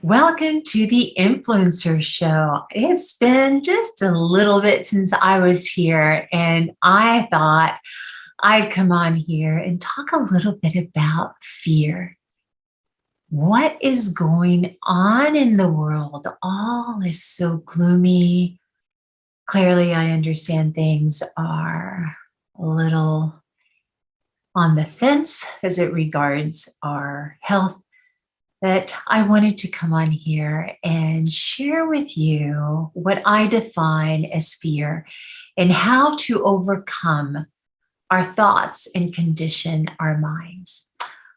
Welcome to the Influencer Show. It's been just a little bit since I was here, and I thought I'd come on here and talk a little bit about fear. What is going on in the world? All is so gloomy. Clearly, I understand things are a little on the fence as it regards our health. That I wanted to come on here and share with you what I define as fear and how to overcome our thoughts and condition our minds.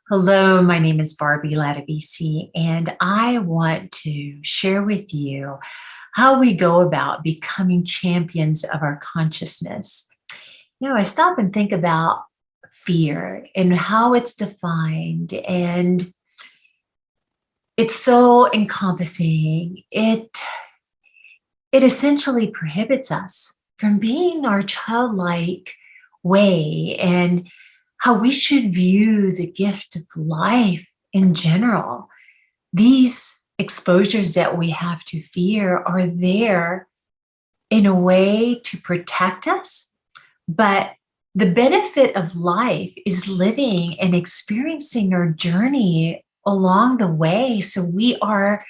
Hello, my name is Barbie Latavisi, and I want to share with you how we go about becoming champions of our consciousness. I stop and think about fear and how it's defined, and it's so encompassing. It essentially prohibits us from being our childlike way and how we should view the gift of life in general. These exposures that we have to fear are there in a way to protect us, but the benefit of life is living and experiencing our journey along the way. So we are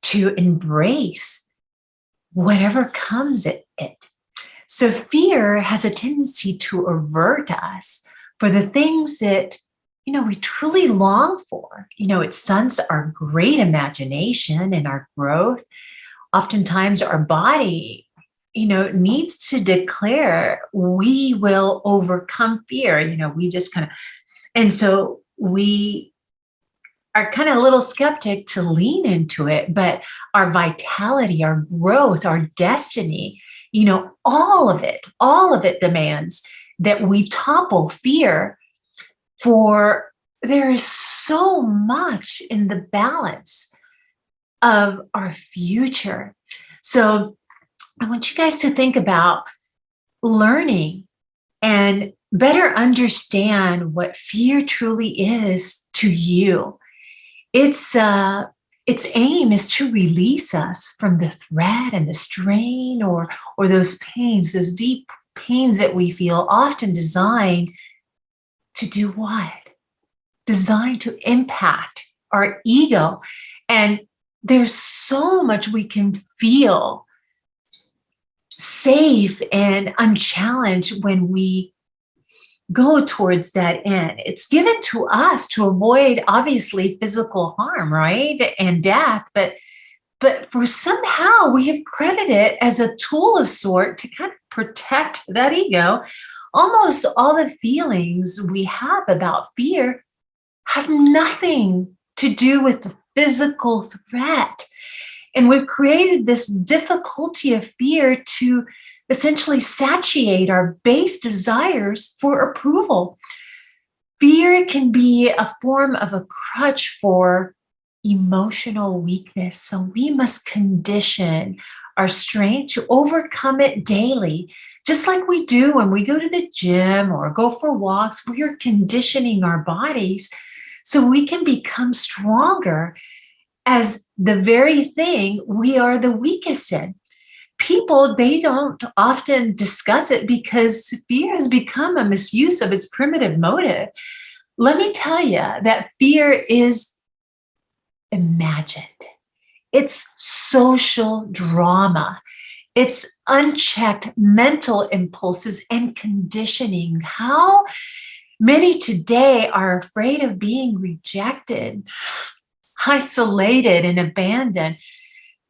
to embrace whatever comes at it. So fear has a tendency to avert us for the things that, we truly long for. It stunts our great imagination and our growth. Oftentimes our body, needs to declare we will overcome fear. We just and so we are kind of a little skeptic to lean into it, but our vitality, our growth, our destiny, all of it demands that we topple fear, for there is so much in the balance of our future. So I want you guys to think about learning and better understand what fear truly is to you. Its aim is to release us from the threat and the strain or those pains, those deep pains that we feel, often designed to do what? Designed to impact our ego. And there's so much we can feel safe and unchallenged when we go towards that end. It's given to us to avoid, obviously, physical harm, right? And death, but for somehow we have credited it as a tool of sort to kind of protect that ego. Almost all the feelings we have about fear have nothing to do with the physical threat. And we've created this difficulty of fear to essentially satiate our base desires for approval. Fear can be a form of a crutch for emotional weakness. So we must condition our strength to overcome it daily. Just like we do when we go to the gym or go for walks, we are conditioning our bodies so we can become stronger as the very thing we are the weakest in. People, they don't often discuss it because fear has become a misuse of its primitive motive. Let me tell you that fear is imagined. It's social drama. It's unchecked mental impulses and conditioning. How many today are afraid of being rejected, isolated, and abandoned?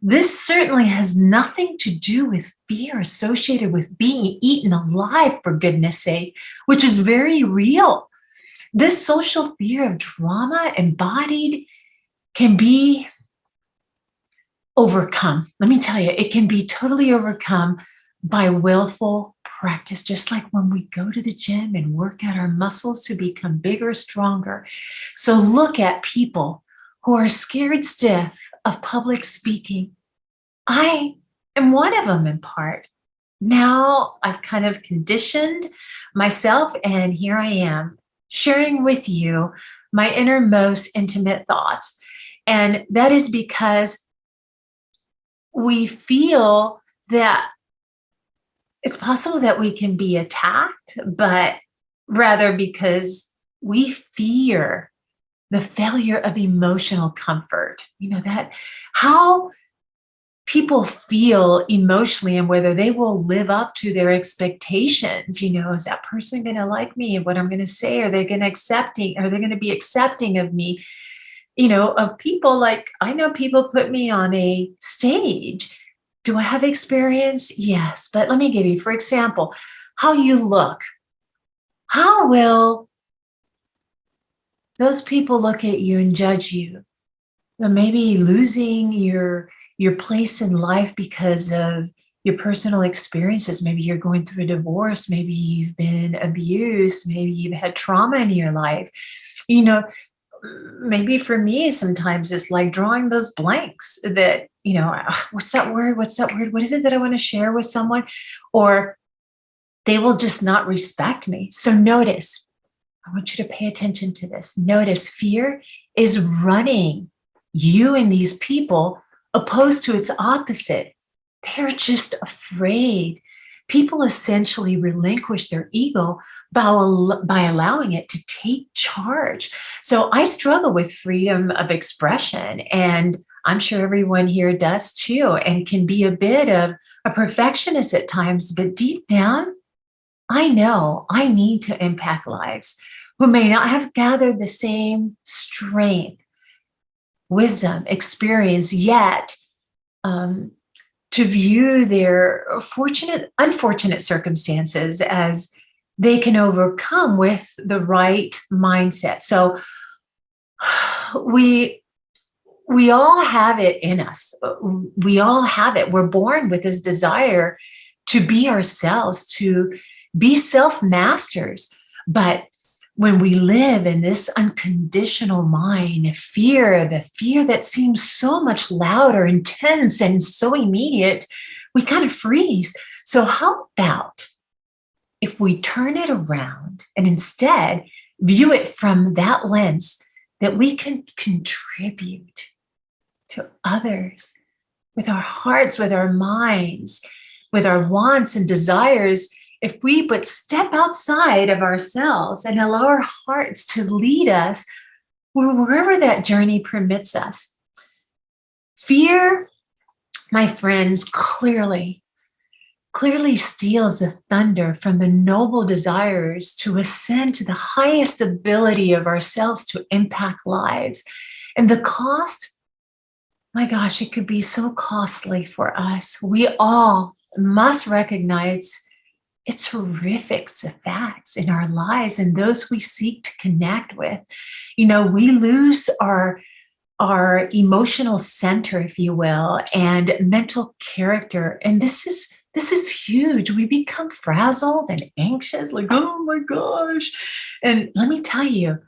This certainly has nothing to do with fear associated with being eaten alive, for goodness sake, which is very real. This social fear of drama embodied can be overcome. Let me tell you, it can be totally overcome by willful practice, just like when we go to the gym and work out our muscles to become bigger, stronger. So look at people who are scared stiff of public speaking. I am one of them in part. Now I've kind of conditioned myself, and here I am sharing with you my innermost intimate thoughts. And that is because we feel that it's possible that we can be attacked, but rather because we fear the failure of emotional comfort. That how people feel emotionally and whether they will live up to their expectations. Is that person going to like me and what I'm going to say? Are they going to be accepting of me? Of people, like, I know people put me on a stage. Do I have experience? Yes. But let me give you, for example, how you look. How will those people look at you and judge you? Maybe losing your place in life because of your personal experiences. Maybe you're going through a divorce. Maybe you've been abused. Maybe you've had trauma in your life. Maybe for me, sometimes it's like drawing those blanks that, what's that word? What's that word? What is it that I want to share with someone? Or they will just not respect me. So notice, I want you to pay attention to this. Notice fear is running you and these people opposed to its opposite. They're just afraid. People essentially relinquish their ego by allowing it to take charge. So I struggle with freedom of expression, and I'm sure everyone here does too, and can be a bit of a perfectionist at times, but deep down, I know I need to impact lives who may not have gathered the same strength, wisdom, experience yet, to view their unfortunate circumstances as they can overcome with the right mindset. So we all have it in us. We all have it. We're born with this desire to be ourselves, to be self-masters. But when we live in this unconditional mind, the fear that seems so much louder, intense, and so immediate, we kind of freeze. So how about if we turn it around and instead view it from that lens that we can contribute to others with our hearts, with our minds, with our wants and desires, if we but step outside of ourselves and allow our hearts to lead us wherever that journey permits us. Fear, my friends, clearly steals the thunder from the noble desires to ascend to the highest ability of ourselves to impact lives. And the cost, my gosh, it could be so costly for us. We all must recognize its horrific effects in our lives and those we seek to connect with. We lose our emotional center, if you will, and mental character. And this is huge. We become frazzled and anxious, like, oh my gosh. And let me tell you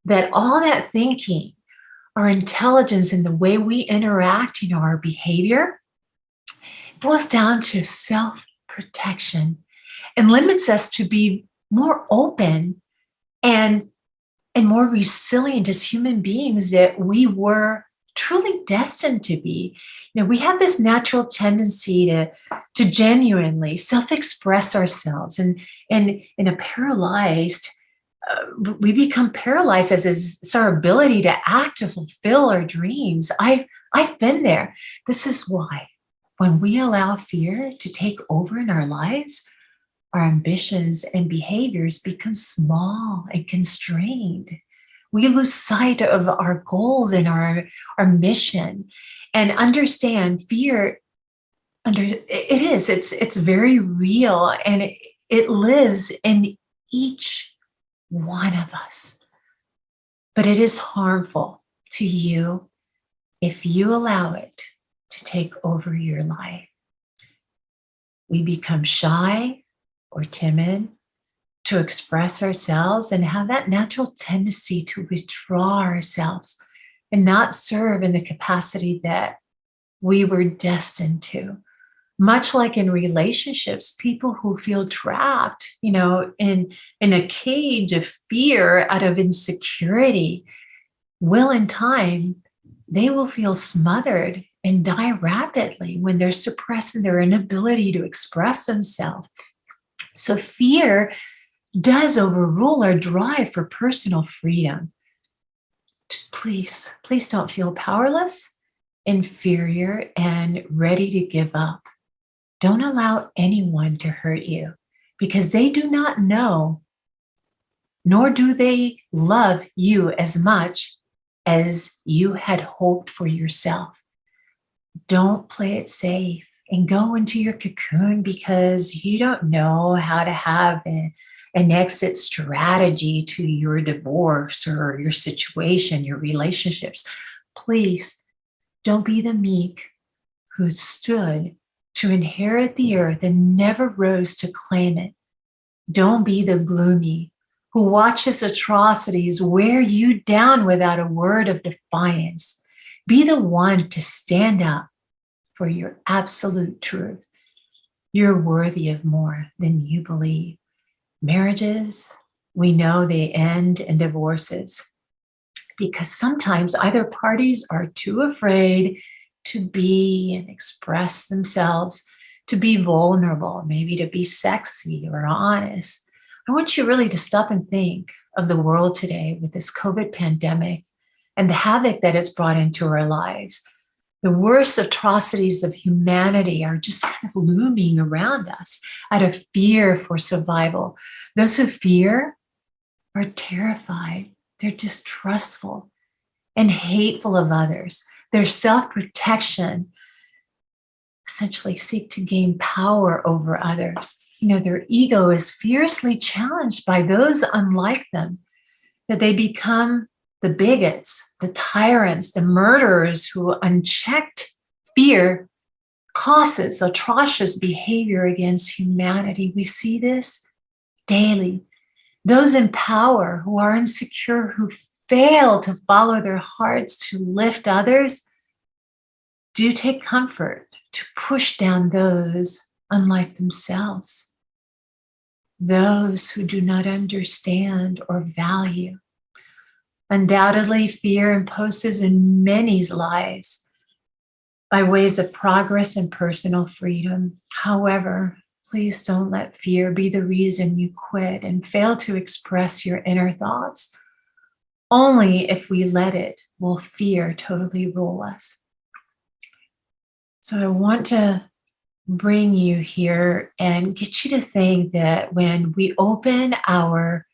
that all that thinking, our intelligence and the way we interact, our behavior, boils down to self-protection and limits us to be more open and more resilient as human beings that we were truly destined to be. We have this natural tendency to genuinely self-express ourselves, and in a paralyzed, we become paralyzed as is our ability to act, to fulfill our dreams. I've been there. This is why when we allow fear to take over in our lives, our ambitions and behaviors become small and constrained. We lose sight of our goals and our mission. And understand fear, it's very real, and it lives in each one of us. But it is harmful to you if you allow it to take over your life. We become shy or timid to express ourselves and have that natural tendency to withdraw ourselves and not serve in the capacity that we were destined to. Much like in relationships, people who feel trapped, in a cage of fear out of insecurity will in time they will feel smothered and die rapidly when they're suppressing their inability to express themselves. So fear does overrule our drive for personal freedom. Please, please don't feel powerless, inferior, and ready to give up. Don't allow anyone to hurt you because they do not know, nor do they love you as much as you had hoped for yourself. Don't play it safe and go into your cocoon because you don't know how to have an exit strategy to your divorce or your situation, your relationships. Please don't be the meek who stood to inherit the earth and never rose to claim it. Don't be the gloomy who watches atrocities wear you down without a word of defiance. Be the one to stand up for your absolute truth. You're worthy of more than you believe. Marriages, we know they end in divorces because sometimes either parties are too afraid to be and express themselves, to be vulnerable, maybe to be sexy or honest. I want you really to stop and think of the world today with this COVID pandemic and the havoc that it's brought into our lives. The worst atrocities of humanity are just kind of looming around us out of fear for survival. Those who fear are terrified. They're distrustful and hateful of others. Their self-protection essentially seek to gain power over others. Their ego is fiercely challenged by those unlike them, that they become the bigots, the tyrants, the murderers who unchecked fear causes atrocious behavior against humanity. We see this daily. Those in power who are insecure, who fail to follow their hearts to lift others, do take comfort to push down those unlike themselves, those who do not understand or value. Undoubtedly, fear imposes in many's lives by ways of progress and personal freedom. However, please don't let fear be the reason you quit and fail to express your inner thoughts. Only if we let it will fear totally rule us. So I want to bring you here and get you to think that when we open our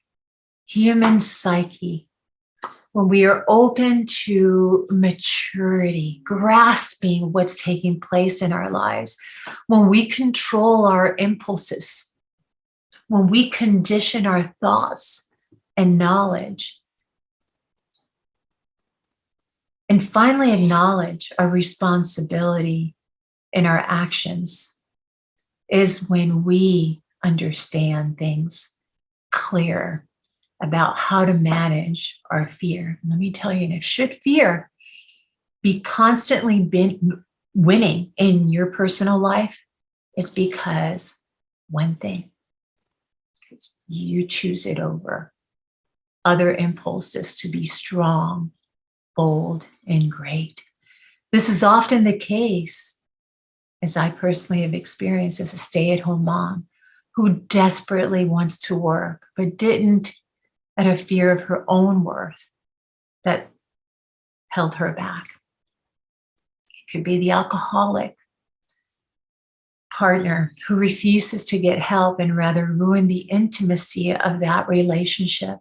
human psyche, when we are open to maturity, grasping what's taking place in our lives, when we control our impulses, when we condition our thoughts and knowledge, and finally acknowledge our responsibility in our actions, is when we understand things clear about how to manage our fear. Let me tell you, should fear be constantly winning in your personal life, it's because one thing, because you choose it over other impulses to be strong, bold, and great. This is often the case, as I personally have experienced as a stay-at-home mom who desperately wants to work, but didn't, out of fear of her own worth, that held her back. It could be the alcoholic partner who refuses to get help and rather ruin the intimacy of that relationship.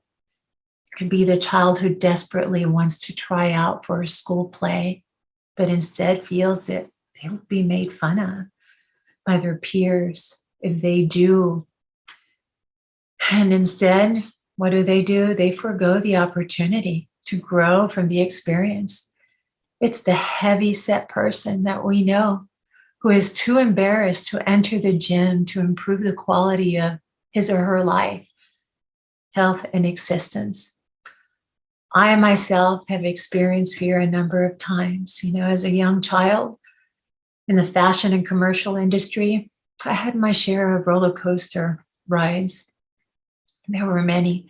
It could be the child who desperately wants to try out for a school play, but instead feels that they will be made fun of by their peers if they do. And instead, what do? They forego the opportunity to grow from the experience. It's the heavy-set person that we know who is too embarrassed to enter the gym to improve the quality of his or her life, health, and existence. I myself have experienced fear a number of times. As a young child in the fashion and commercial industry, I had my share of roller coaster rides. There were many.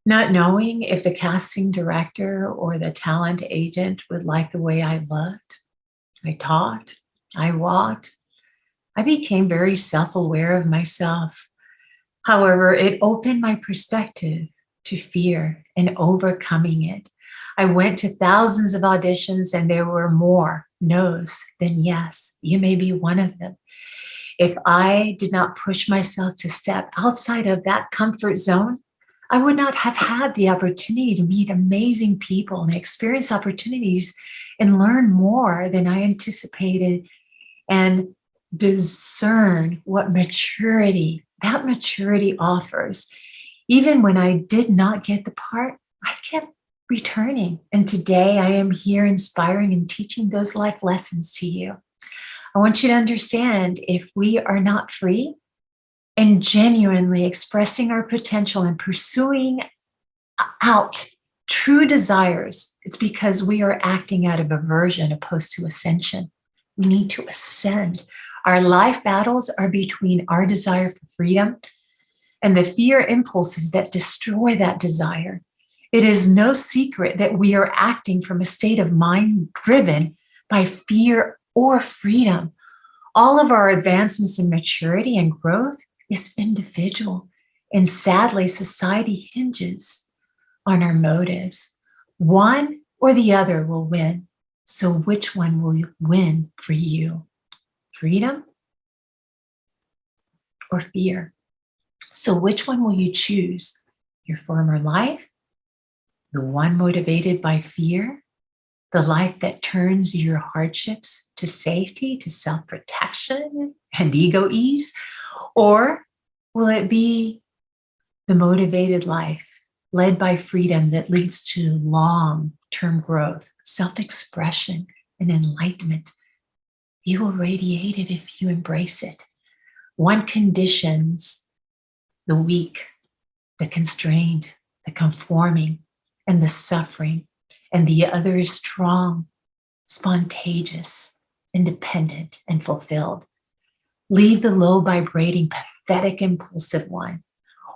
not knowing if the casting director or the talent agent would like the way I looked, I talked, I walked. I became very self aware of myself. However, it opened my perspective to fear and overcoming it. I went to thousands of auditions and there were more no's than yes. You may be one of them. If I did not push myself to step outside of that comfort zone, I would not have had the opportunity to meet amazing people and experience opportunities and learn more than I anticipated and discern what that maturity offers. Even when I did not get the part, I kept returning. And today I am here inspiring and teaching those life lessons to you. I want you to understand if we are not free and genuinely expressing our potential and pursuing out true desires, it's because we are acting out of aversion opposed to ascension. We need to ascend. Our life battles are between our desire for freedom and the fear impulses that destroy that desire. It is no secret that we are acting from a state of mind driven by fear or freedom. All of our advancements in maturity and growth is individual. And sadly, society hinges on our motives. One or the other will win. So which one will win for you? Freedom or fear? So which one will you choose? Your former life? The one motivated by fear? The life that turns your hardships to safety, to self-protection and ego ease? Or will it be the motivated life led by freedom that leads to long-term growth, self-expression, and enlightenment? You will radiate it if you embrace it. One conditions the weak, the constrained, the conforming, and the suffering, and the other is strong, spontaneous, independent, and fulfilled. Leave the low vibrating, pathetic, impulsive one,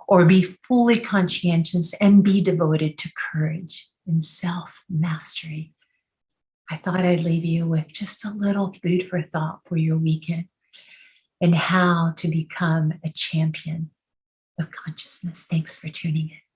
or be fully conscientious and be devoted to courage and self-mastery. I thought I'd leave you with just a little food for thought for your weekend and how to become a champion of consciousness. Thanks for tuning in.